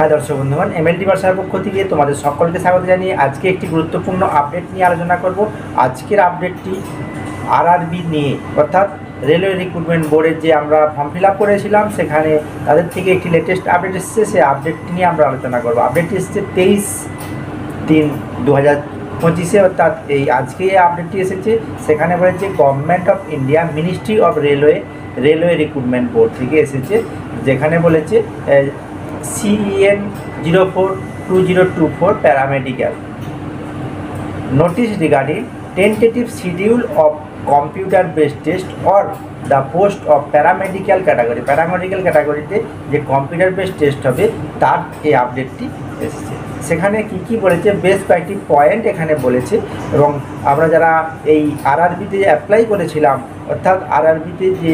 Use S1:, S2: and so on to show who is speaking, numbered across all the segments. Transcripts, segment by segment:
S1: High দর্শক বন্ধুগণ, MLT ভাষার পক্ষ থেকে তোমাদের সকলকে স্বাগত জানিয়ে আজকে একটি গুরুত্বপূর্ণ আপডেট নিয়ে আলোচনা করব। আজকের আপডেটটি আরআরবি নিয়ে, অর্থাৎ রেলওয়ে রিক্রুটমেন্ট বোর্ডের যে আমরা ফর্ম ফিল আপ করেছিলাম সেখানে তাদের থেকে একটি লেটেস্ট আপডেট এসেছে। সেই আপডেটটি নিয়ে আমরা আলোচনা করব। আপডেটটি এসেছে 23/3/2025, অর্থাৎ এই আজকে এই আপডেটটি এসেছে। সেখানে বলেছে government of India ministry of railway recruitment board থেকে এসেছে, যেখানে বলেছে CEN 042024 paramedical notice regarding tentative schedule of computer based test or the post of paramedical ক্যাটাগরিতে যে কম্পিউটার বেসড টেস্ট হবে তার এই আপডেটটি এসেছে। সেখানে কি বলেছে, বেশ কয়েকটি পয়েন্ট এখানে বলেছে। এবং আমরা যারা এই আরআরবিতে অ্যাপ্লাই করেছিলাম, অর্থাৎ আরআরবিতে যে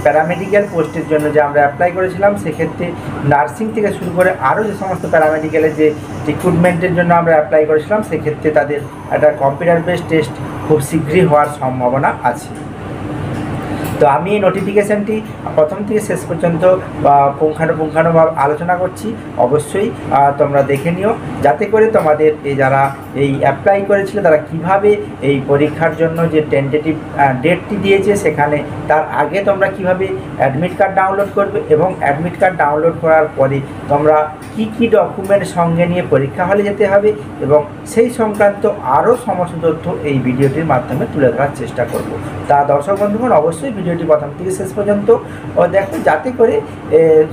S1: প্যারামেডিক্যাল পোস্টের জন্য যে আমরা অ্যাপ্লাই করেছিলাম, সেক্ষেত্রে নার্সিং থেকে শুরু করে আরও যে সমস্ত প্যারামেডিক্যালের যে রিক্রুটমেন্টের জন্য আমরা অ্যাপ্লাই করেছিলাম, সেক্ষেত্রে তাদের একটা কম্পিউটার বেসড টেস্ট খুব শীঘ্রই হওয়ার সম্ভাবনা আছে। তো আমি এই নোটিফিকেশানটি প্রথম থেকে শেষ পর্যন্ত পুঙ্খানুপুঙ্খানুভাবে আলোচনা করছি। অবশ্যই তোমরা দেখে নিও, যাতে করে তোমাদের যারা এই অ্যাপ্লাই করেছিল তারা কিভাবে এই পরীক্ষার জন্য যে টেন্টেটিভ ডেটটি দিয়েছে, সেখানে তার আগে তোমরা কিভাবে অ্যাডমিট কার্ড ডাউনলোড করবে এবং অ্যাডমিট কার্ড ডাউনলোড করার পরে তোমরা কি ডকুমেন্ট সঙ্গে নিয়ে পরীক্ষা হলে যেতে হবে, এবং সেই সংক্রান্ত আরও সমস্ত তথ্য এই ভিডিওটির মাধ্যমে তুলে ধরার চেষ্টা করব। তা দর্শক বন্ধুগণ, অবশ্যই ভিডিওটি প্রথম থেকে শেষ পর্যন্ত দেখো, যাতে করে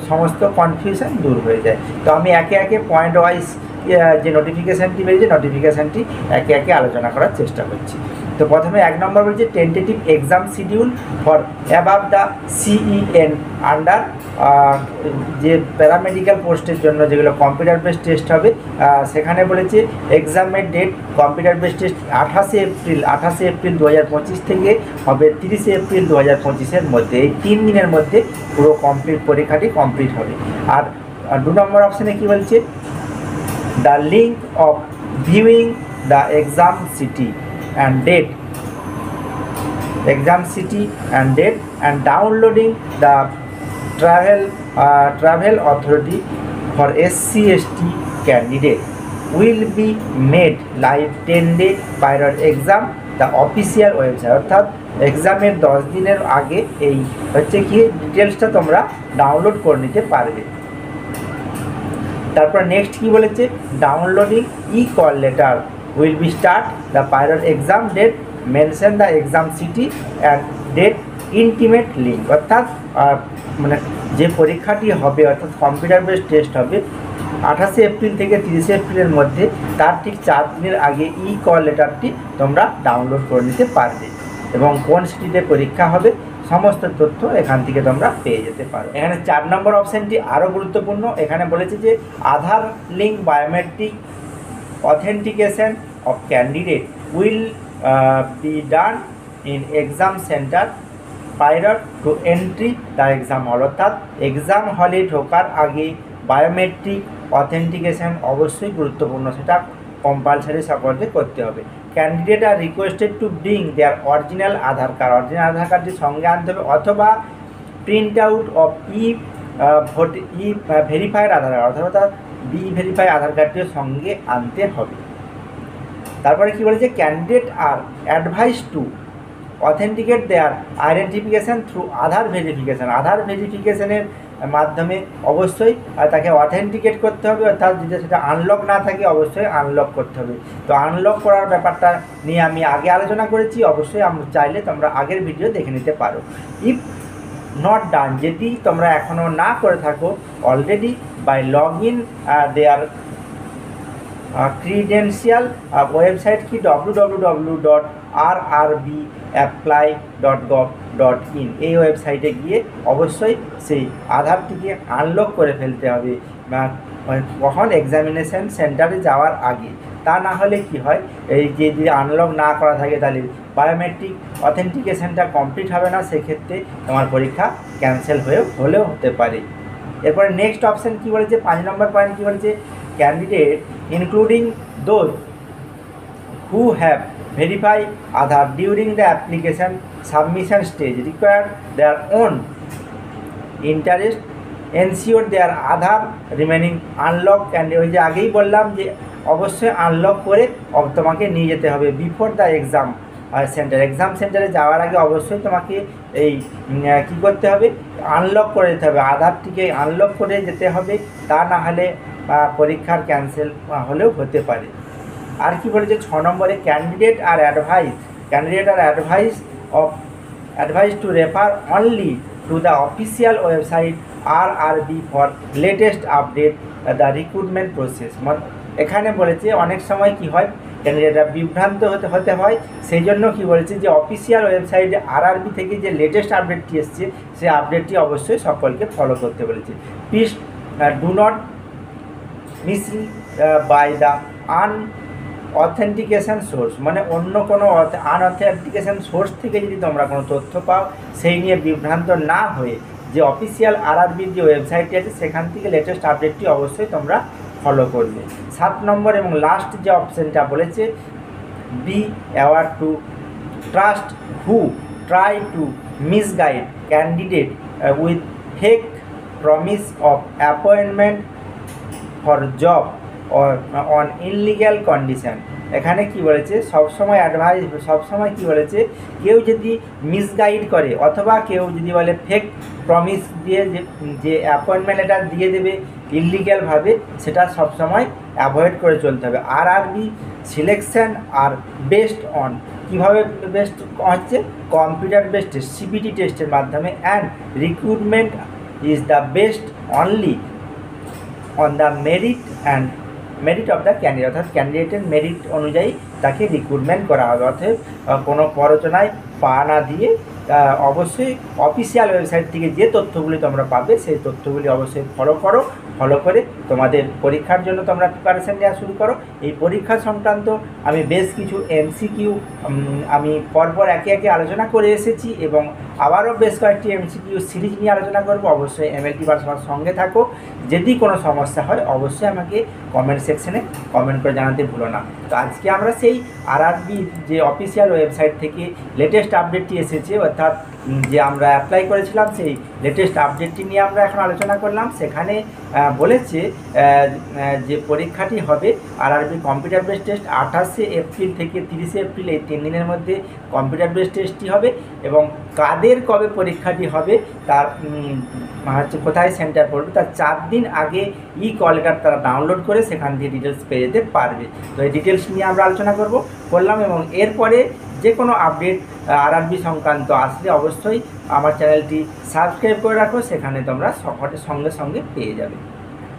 S1: সমস্ত কনফিউশন দূর হয়ে যায়। তো আমি একে একে পয়েন্ট ওয়াইজ যে নোটিফিকেশানটি বেরিয়েছে, নোটিফিকেশানটি একে একে আলোচনা করার চেষ্টা করছি। তো প্রথমে 1 নম্বর বলছে tentative exam schedule for above the CEN under, যে প্যারামেডিক্যাল পোস্টের জন্য যেগুলো কম্পিউটার বেসড টেস্ট হবে, সেখানে বলেছে এক্সামের date computer based test 28 April 2025 থেকে হবে 30 এপ্রিল 2025-এর মধ্যে। এই 3 দিনের মধ্যে পুরো পরীক্ষাটি কমপ্লিট হবে। আর 2 নম্বর অপশানে কী বলছে, the link of viewing the exam city and date and downloading the travel authority for SC/ST candidate will be made live 10-day prior exam the official website, অর্থাৎ এক্সামের 10 দিনের আগে এই হচ্ছে কি ডিটেলসটা তোমরা ডাউনলোড করে নিতে পারবে। তারপর নেক্সট কি বলেছে, downloading call letter will be start the pilot exam date mention the exam city and date intimate link, অর্থাৎ মানে যে পরীক্ষাটি হবে, অর্থাৎ কম্পিউটার বেসড টেস্ট হবে 28 এপ্রিল থেকে 30 এপ্রিলের মধ্যে, তার ঠিক 4 দিনের আগে কল লেটারটি তোমরা ডাউনলোড করে নিতে পারবে। এবং কোন সিটিতে পরীক্ষা হবে সমস্ত তথ্য এখান থেকে তোমরা পেয়ে যেতে পারো। এখানে 4 নম্বর অপশানটি আরও গুরুত্বপূর্ণ। এখানে বলেছে যে Aadhaar link biometric authentication of candidate will be done in exam centre prior to entry the exam hall, অর্থাৎ এক্সাম হলে ঢোকার আগে বায়োমেট্রিক অথেন্টিকেশন অবশ্যই গুরুত্বপূর্ণ, সেটা কম্পালসারি সকলকে করতে হবে। Candidate are requested to bring their original Aadhaar কার্ডটি সঙ্গে আনতে হবে, অথবা print out of verified Aadhaar card, অর্থাৎ ভেরিফাই আধার কার্ডটিও সঙ্গে আনতে হবে। তারপরে কি বলেছে, candidate are advise to authenticate their identification through Aadhaar ভেরিফিকেশানের মাধ্যমে অবশ্যই তাকে অথেন্টিকেট করতে হবে, অর্থাৎ যদি সেটা আনলক না থাকে অবশ্যই আনলক করতে হবে। তো আনলক করার ব্যাপারটা নিয়ে আমি আগে আলোচনা করেছি, অবশ্যই চাইলে তোমরা আগের ভিডিও দেখে নিতে পারো। ইফ নট ডান, যদি তোমরা এখনও না করে থাকো already by log in their credential website কি www.rrbapply.gov.in, এই ওয়েবসাইটে গিয়ে অবশ্যই সেই আধারটিকে আনলক করে ফেলতে হবে কখন এক্সামিনেশন সেন্টারে যাওয়ার আগে। তা না হলে কি হয়, এই যে যদি আনলক না করা থাকে তাহলে বায়োমেট্রিক অথেন্টিকেশনটা কমপ্লিট হবে না, সেক্ষেত্রে তোমার পরীক্ষা ক্যান্সেল হলেও হতে পারে। এরপরে নেক্সট অপশান কী বলেছে, 5 নম্বর পয়েন্ট কী বলেছে, candidate including those who have verify Aadhaar during the application submission stage require their own interest ensure their Aadhaar remaining unlock and ওই যে আগেই বললাম যে অবশ্যই আনলক করে তোমাকে নিয়ে যেতে হবে before the exam centre. Exam সেন্টারে যাওয়ার আগে অবশ্যই তোমাকে এই কী করতে হবে, আনলক করে যেতে হবে, আধারটিকে আনলক করে যেতে হবে, তা না হলে পরীক্ষার ক্যান্সেল হলেও হতে পারে। আর কি বলেছে 6 নম্বরে, candidate are advise to refer only to the official website RRB for latest update the recruitment process. মানে এখানে বলেছে অনেক সময় কি হয়, ক্যান্ডিডেটরা বিভ্রান্ত হতে হয়, সেই জন্য কি বলেছে যে অফিসিয়াল ওয়েবসাইটে RRB থেকে যে লেটেস্ট আপডেটটি এসছে সেই আপডেটটি অবশ্যই সকলকে ফলো করতে বলেছে। Please do not miss by the authentication source, মানে অন্য কোনো আনঅথেন্টিকেশন সোর্স থেকে যদি তোমরা কোনো তথ্য পাও সেই নিয়ে বিভ্রান্ত না হয়ে যে অফিসিয়াল RRBর যে ওয়েবসাইটটি আছে সেখান থেকে লেটেস্ট আপডেটটি অবশ্যই তোমরা ফলো করবে। 7 নম্বর এবং লাস্ট যে অপশানটা বলেছে, be aware two trust who try to misguide candidate with fake promise of appointment for job on illegal condition. এখানে কি বলেছে, সবসময় কি বলেছে, কেউ যদি মিসগাইড করে অথবা কেউ যদি বলে ফেক প্রমিস দিয়ে যে অ্যাপয়েন্টমেন্ট লেটার দিয়ে দেবে ইললিগ্যালভাবে, সেটা সবসময় অ্যাভয়েড করে চলতে হবে। RRB selection are based on, কীভাবে বেসড হচ্ছে, কম্পিউটার বেসড টেস্ট CPT টেস্টের মাধ্যমে, and recruitment is the best only on the merit of the candidate, অর্থাৎ ক্যান্ডিডেটের মেরিট অনুযায়ী তাকে রিক্রুটমেন্ট করা হবে। অর্থাৎ কোনো প্ররোচনায় পা না দিয়ে অবশ্যই অফিসিয়াল ওয়েবসাইট থেকে যে তথ্যগুলি তোমরা পাবে সেই তথ্যগুলি অবশ্যই ফলো করে তোমাদের পরীক্ষার জন্য তোমরা প্রিপারেশন নেওয়া শুরু করো। এই পরীক্ষা সংক্রান্ত আমি বেশ কিছু MCQ আমি পরপর একে একে আলোচনা করে এসেছি এবং আবারও বেশ কয়েকটি MCQ সিরিজ নিয়ে আলোচনা করব। অবশ্যই MLT ভার্সের সঙ্গে থাকো। যদি কোনো সমস্যা হয় অবশ্যই আমাকে কমেন্ট সেকশনে কমেন্ট করে জানাতে ভুলো না। তো আজকে আমরা সেই RRB যে অফিসিয়াল ওয়েবসাইট থেকে লেটেস্ট আপডেটটি এসেছে, অর্থাৎ যে আমরা অ্যাপ্লাই করেছিলাম সেই লেটেস্ট আপডেটটি নিয়ে আমরা এখন আলোচনা করলাম। সেখানে বলেছে যে পরীক্ষাটি হবে RRB কম্পিউটার বেস টেস্ট 28শে এপ্রিল থেকে 30শে এপ্রিল, এই 3 দিনের মধ্যে কম্পিউটার বেস টেস্টটি হবে। এবং কাদের কবে পরীক্ষাটি হবে তার হচ্ছে কোথায় সেন্টার পড়বে তার 4 দিন আগে কল লেটার তারা ডাউনলোড করে সেখান থেকে ডিটেলস পেয়ে যেতে পারবে। তো এই ডিটেলস নিয়ে আমরা আলোচনা করলাম এবং এরপরে যে কোনো আপডেট RRB সংক্রান্ত আসলে অবশ্যই আমার চ্যানেলটি সাবস্ক্রাইব করে রাখো, সেখানে তোমরা সঙ্গে সঙ্গে পেয়ে যাবে।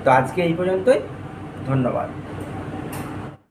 S1: তো আজকে এই পর্যন্তই, ধন্যবাদ।